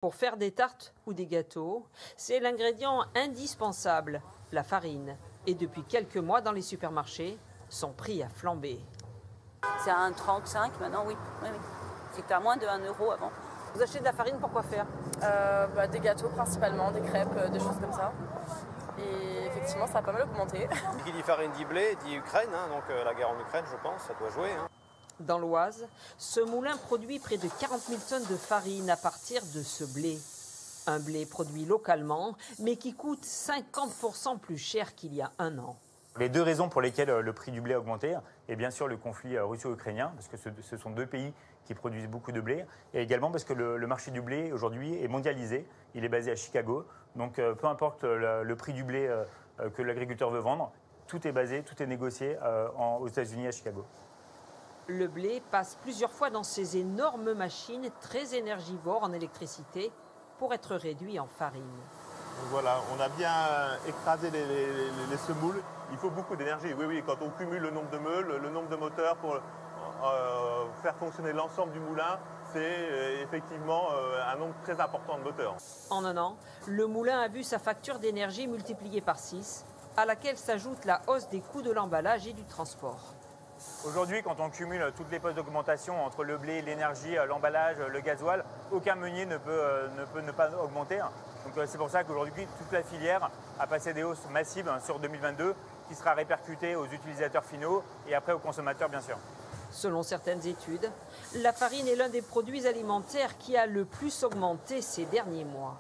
Pour faire des tartes ou des gâteaux, c'est l'ingrédient indispensable, la farine. Et depuis quelques mois, dans les supermarchés, son prix a flambé. C'est à 1,35 maintenant, oui. C'était à moins de 1 euro avant. Vous achetez de la farine pour quoi faire? Des gâteaux principalement, des crêpes, des choses comme ça. Et effectivement, ça a pas mal augmenté. Qui dit farine dit blé, dit Ukraine, donc la guerre en Ukraine, je pense, ça doit jouer. Dans l'Oise, ce moulin produit près de 40 000 tonnes de farine à partir de ce blé. Un blé produit localement, mais qui coûte 50% plus cher qu'il y a un an. Les deux raisons pour lesquelles le prix du blé a augmenté, est bien sûr le conflit russo-ukrainien, parce que ce sont deux pays qui produisent beaucoup de blé, et également parce que le marché du blé aujourd'hui est mondialisé, il est basé à Chicago, donc peu importe le prix du blé que l'agriculteur veut vendre, tout est négocié aux États-Unis à Chicago. Le blé passe plusieurs fois dans ces énormes machines très énergivores en électricité pour être réduit en farine. Voilà, on a bien écrasé les semoules. Il faut beaucoup d'énergie. Oui, quand on cumule le nombre de meules, le nombre de moteurs pour faire fonctionner l'ensemble du moulin, c'est effectivement un nombre très important de moteurs. En un an, le moulin a vu sa facture d'énergie multipliée par 6, à laquelle s'ajoute la hausse des coûts de l'emballage et du transport. Aujourd'hui, quand on cumule toutes les postes d'augmentation entre le blé, l'énergie, l'emballage, le gasoil, aucun meunier ne peut ne pas augmenter. Donc c'est pour ça qu'aujourd'hui, toute la filière a passé des hausses massives sur 2022 qui sera répercutée aux utilisateurs finaux et après aux consommateurs, bien sûr. Selon certaines études, la farine est l'un des produits alimentaires qui a le plus augmenté ces derniers mois.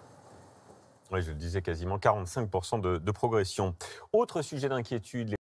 Oui, je le disais, quasiment 45% de progression. Autre sujet d'inquiétude.